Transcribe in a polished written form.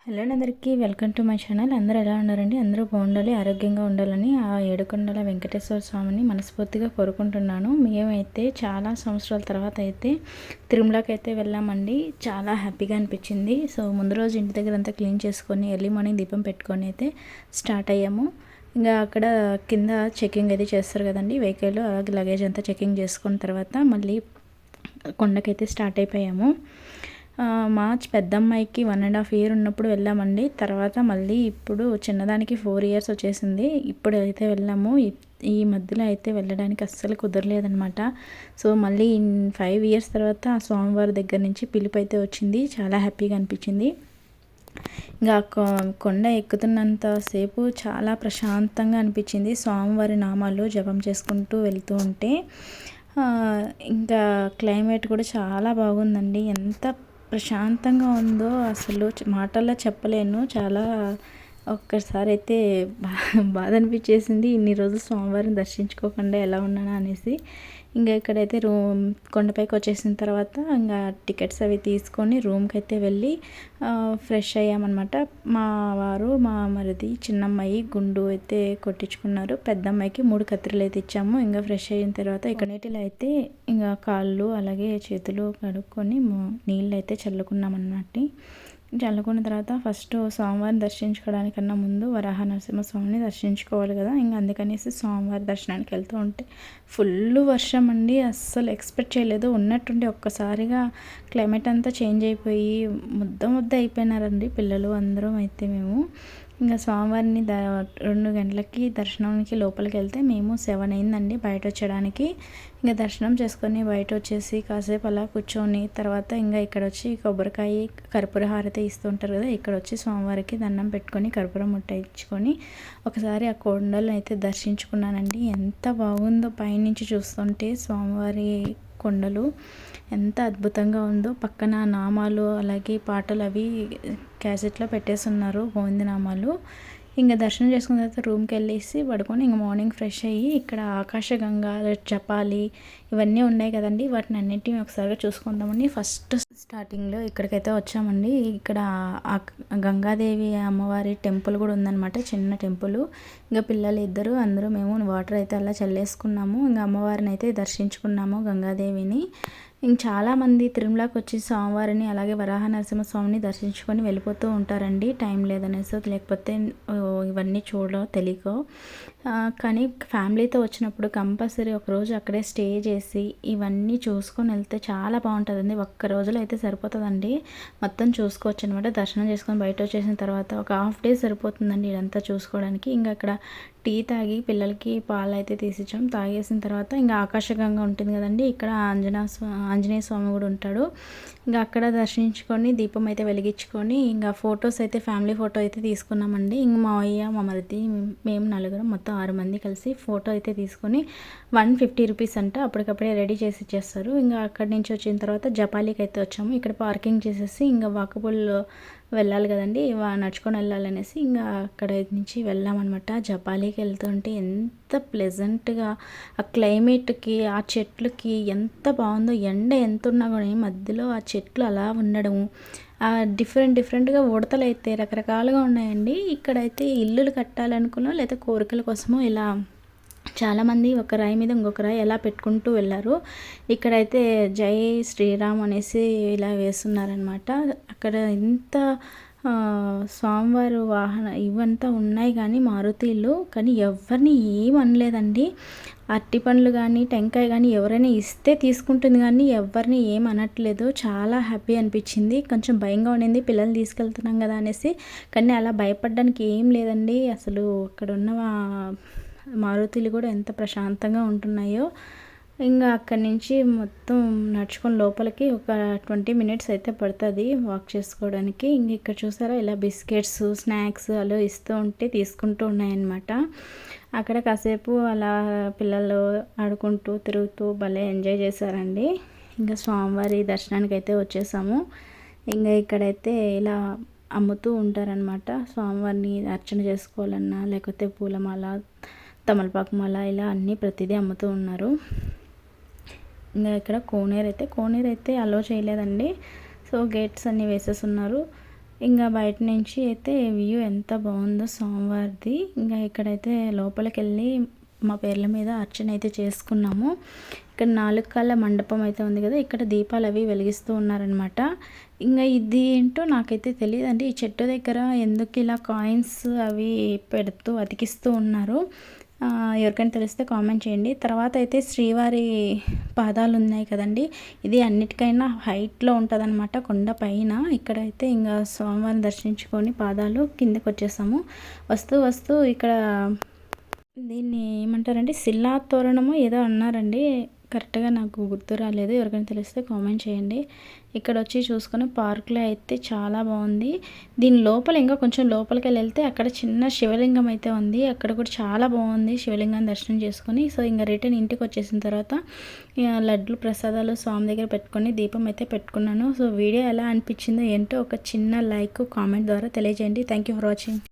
Hello అందరికీ welcome to my channel. అందరూ ఎలా ఉన్నారండి? అందరూ బాగుండాలి, ఆరోగ్యంగా ఉండాలని ఆ ఏడుకొండల వెంకటేశ్వర స్వామిని మనస్ఫూర్తిగా కోరుకుంటున్నాను. మేమైతే చాలా సంవత్సరాల తర్వాత అయితే తిరుమలకి అయితే వెళ్ళామండి. చాలా హ్యాపీగా అనిపించింది. సో ముందు రోజు ఇంటి దగ్గర అంతా క్లీన్ చేసుకొని ఎర్లీ మార్నింగ్ దీపం పెట్టుకొని అయితే స్టార్ట్ అయ్యాము. ఇంకా అక్కడ కింద చెకింగ్ అయితే చేస్తారు కదండి వెహికల్, అలాగే లగేజ్ అంతా చెకింగ్ చేసుకున్న తర్వాత మళ్ళీ కొండకైతే స్టార్ట్ అయిపోయాము. మా పెద్దమ్మాయికి 1.5 year ఉన్నప్పుడు వెళ్ళామండి. తర్వాత మళ్ళీ ఇప్పుడు చిన్నదానికి 4 years వచ్చేసింది. ఇప్పుడు అయితే వెళ్ళాము. ఈ మధ్యలో అయితే వెళ్ళడానికి అస్సలు కుదరలేదనమాట. సో మళ్ళీ 5 years తర్వాత ఆ స్వామివారి దగ్గర నుంచి పిలుపు అయితే వచ్చింది. చాలా హ్యాపీగా అనిపించింది. ఇంకా కొండ ఎక్కుతున్నంతసేపు చాలా ప్రశాంతంగా అనిపించింది. స్వామివారి నామాలు జపం చేసుకుంటూ వెళ్తూ ఉంటే ఇంకా క్లైమేట్ కూడా చాలా బాగుందండి. ఎంత ప్రశాంతంగా ఉందో అసలు మాటల్లో చెప్పలేను. చాలా ఒక్కసారి అయితే బాధ అనిపించేసింది, ఇన్ని రోజులు స్వామివారిని దర్శించుకోకుండా ఎలా ఉన్నానా అనేసి. ఇంకా ఇక్కడైతే కొండపైకి వచ్చేసిన తర్వాత ఇంకా టికెట్స్ అవి తీసుకొని రూమ్కి అయితే వెళ్ళి ఫ్రెష్ అయ్యామన్నమాట. మా వారు, మా మరిది, చిన్నమ్మాయి గుండు అయితే కొట్టించుకున్నారు. పెద్దమ్మాయికి 3 కత్తిరలు అయితే ఇచ్చాము. ఇంకా ఫ్రెష్ అయిన తర్వాత ఇక్కడ నీటిలో అయితే ఇంకా కాళ్ళు అలాగే చేతులు కడుక్కొని నీళ్ళు అయితే చల్లుకున్నామన్నమాట. చల్లుకున్న తర్వాత ఫస్ట్ స్వామివారిని దర్శించుకోవడానికన్నా ముందు వరాహ నరసింహస్వామిని దర్శించుకోవాలి కదా. ఇంకా అందుకనేసి స్వామివారి దర్శనానికి వెళ్తూ ఉంటే ఫుల్ వర్షం అండి. అస్సలు ఎక్స్పెక్ట్ చేయలేదు. ఉన్నట్టుండి ఒక్కసారిగా క్లైమేట్ అంతా చేంజ్ అయిపోయి ముద్ద అయిపోయినారండి పిల్లలు అందరం. అయితే మేము ఇంకా స్వామివారిని 2 గంటలకి దర్శనానికి లోపలికి వెళ్తే మేము 7 అయిందండి బయట వచ్చడానికి. ఇంకా దర్శనం చేసుకొని బయట వచ్చేసి కాసేపు అలా కూర్చొని తర్వాత ఇంకా ఇక్కడ వచ్చి కొబ్బరికాయ కర్పూర హారతి ఇస్తుంటారు కదా, ఇక్కడ వచ్చి స్వామివారికి దండం పెట్టుకొని కర్పూరం ముట్టించుకొని ఒకసారి ఆ కొండలను అయితే దర్శించుకున్నానండి. ఎంత బాగుందో పైనుంచి చూస్తుంటే స్వామివారి కొండలు ఎంత అద్భుతంగా ఉందో. పక్కన నామాలు అలాగే పాటలు అవి క్యాసెట్లో పెట్టేస్తున్నారు, గోవింద నామాలు. ఇంకా దర్శనం చేసుకున్న తర్వాత రూమ్కి వెళ్ళేసి పడుకొని ఇంకా మార్నింగ్ ఫ్రెష్ అయ్యి ఇక్కడ ఆకాశగంగా జపాలి ఇవన్నీ ఉన్నాయి కదండి, వాటిని అన్నింటినీ ఒకసారిగా చూసుకుందామని ఫస్ట్ స్టార్టింగ్లో ఇక్కడికైతే వచ్చామండి. ఇక్కడ గంగాదేవి అమ్మవారి టెంపుల్ కూడా ఉందన్నమాట, చిన్న టెంపుల్. ఇంకా పిల్లలు ఇద్దరు అందరూ మేము వాటర్ అయితే అలా చల్లేసుకున్నాము. ఇంకా అమ్మవారిని అయితే దర్శించుకున్నాము, గంగాదేవిని. ఇంక చాలామంది తిరుమలకి వచ్చి స్వామివారిని అలాగే వరాహ నరసింహస్వామిని దర్శించుకొని వెళ్ళిపోతూ ఉంటారండి, టైం లేదనేసి లేకపోతే ఇవన్నీ తెలియకో. కానీ ఫ్యామిలీతో వచ్చినప్పుడు కంపల్సరీ ఒకరోజు అక్కడే స్టే చేసి ఇవన్నీ చూసుకొని వెళ్తే చాలా బాగుంటుందండి. ఒక్క రోజులో అయితే సరిపోతుందండి, మొత్తం చూసుకోవచ్చు అనమాట. దర్శనం చేసుకొని బయట వచ్చేసిన తర్వాత ఒక హాఫ్ డే సరిపోతుందండి ఇదంతా చూసుకోవడానికి. ఇంకా అక్కడ టీ తాగి పిల్లలకి పాలు అయితే తీసిచ్చాం. తాగేసిన తర్వాత ఇంకా ఆకాశగంగా ఉంటుంది కదండి, ఇక్కడ ఆంజనేయ స్వామి కూడా ఉంటాడు. ఇంకా అక్కడ దర్శించుకొని దీపం అయితే వెలిగించుకొని ఇంకా ఫొటోస్ అయితే ఫ్యామిలీ ఫోటో అయితే తీసుకున్నామండి. ఇంక మా అయ్య మా మరిది మేము నలుగురం మొత్తం 6 మంది కలిసి ఫోటో అయితే తీసుకొని 150 రూపీస్ అంట, అప్పటికప్పుడే రెడీ చేసి ఇచ్చేస్తారు. ఇంకా అక్కడి నుంచి వచ్చిన తర్వాత జపాలికి అయితే వచ్చాము. ఇక్కడ పార్కింగ్ చేసేసి ఇంకా వాకబుల్ వెళ్ళాలి కదండి, నడుచుకొని వెళ్ళాలనేసి ఇంకా అక్కడ నుంచి వెళ్ళామన్నమాట. జపాలికి వెళ్తుంటే ఎంత ప్లెజెంట్గా ఆ క్లైమేట్కి ఆ చెట్లకి ఎంత బాగుందో. ఎండ ఎంత ఉన్నా కూడా మధ్యలో ఆ చెట్లు అలా ఉండడం, డిఫరెంట్గా ఉడతలు అయితే రకరకాలుగా ఉన్నాయండి. ఇక్కడైతే ఇల్లులు కట్టాలనుకున్నా లేదా కోరికల కోసమో ఇలా చాలామంది ఒక రాయి మీద ఇంకొక రాయి ఎలా పెట్టుకుంటూ వెళ్ళారు. ఇక్కడైతే జై శ్రీరామ్ అనేసి ఇలా వేస్తున్నారనమాట. అక్కడ ఇంత స్వామివారి వాహన ఇవంతా ఉన్నాయి కానీ మారుతీలు, కానీ ఎవరిని ఏం అనలేదండి. అరటి పండ్లు కానీ టెంకాయ కానీ ఎవరైనా ఇస్తే తీసుకుంటుంది కానీ ఎవరిని ఏం అనట్లేదు. చాలా హ్యాపీ అనిపించింది. కొంచెం భయంగా ఉండింది పిల్లల్ని తీసుకెళ్తున్నాం కదా అనేసి, కానీ అలా భయపడడానికి ఏం లేదండి. అసలు అక్కడ ఉన్న మారుతీలు కూడా ఎంత ప్రశాంతంగా ఉంటున్నాయో. ఇంకా అక్కడి నుంచి మొత్తం నడుచుకొని లోపలికి ఒక 20 minutes అయితే పడుతుంది వాక్ చేసుకోవడానికి. ఇంక ఇక్కడ చూసారా ఇలా బిస్కెట్స్ స్నాక్స్ అలా ఇస్తూ ఉంటే తీసుకుంటూ ఉన్నాయన్నమాట. అక్కడ కాసేపు అలా పిల్లలు ఆడుకుంటూ తిరుగుతూ భలే ఎంజాయ్ చేశారండి. ఇంకా స్వామివారి దర్శనానికి అయితే వచ్చేసాము. ఇంకా ఇక్కడైతే ఇలా అమ్ముతూ ఉంటారనమాట. స్వామివారిని అర్చన చేసుకోవాలన్నా లేకపోతే పూలమాల తమలపాకు మాల ఇలా అన్నీ ప్రతిదీ అమ్ముతూ ఉన్నారు. ఇంకా ఇక్కడ కోనేరు అయితే అలో చేయలేదండి. సో గేట్స్ అన్నీ వేసేస్తున్నారు. ఇంకా బయట నుంచి అయితే వ్యూ ఎంత బాగుందో స్వామివారిది. ఇంకా ఇక్కడైతే లోపలికి వెళ్ళి మా పేర్ల మీద అర్చన అయితే చేసుకున్నాము. ఇక్కడ 4 కాళ్ళ మండపం అయితే ఉంది కదా, ఇక్కడ దీపాలు అవి వెలిగిస్తూ ఉన్నారనమాట. ఇంకా ఇది ఏంటో నాకైతే తెలియదండి. ఈ చెట్టు దగ్గర ఎందుకు ఇలా కాయిన్స్ అవి పెడుతూ అతికిస్తూ ఉన్నారు, ఎవరికైనా తెలిస్తే కామెంట్ చేయండి. తర్వాత అయితే శ్రీవారి పాదాలు ఉన్నాయి కదండి, ఇది అన్నిటికైనా హైట్లో ఉంటుందన్నమాట, కొండ పైన. ఇక్కడైతే ఇంకా స్వామివారిని దర్శించుకొని పాదాలు కిందకి వచ్చేసాము. వస్తూ ఇక్కడ దీన్ని ఏమంటారండి, శిలా తోరణము ఏదో అన్నారండి, కరెక్ట్గా నాకు గుర్తు రాలేదు. ఎవరికైనా తెలిస్తే కామెంట్ చేయండి. ఇక్కడ వచ్చి చూసుకొని పార్కులో అయితే చాలా బాగుంది. దీని లోపల ఇంకా కొంచెం లోపలికి వెళ్తే అక్కడ చిన్న శివలింగం అయితే ఉంది, అక్కడ కూడా చాలా బాగుంది. శివలింగాన్ని దర్శనం చేసుకొని సో ఇంకా రిటర్న్ ఇంటికి వచ్చేసిన తర్వాత లడ్లు ప్రసాదాలు స్వామి దగ్గర పెట్టుకొని దీపం అయితే పెట్టుకున్నాను. సో వీడియో ఎలా అనిపించిందో ఏంటో ఒక చిన్న లైక్ కామెంట్ ద్వారా తెలియజేయండి. Thank you for watching.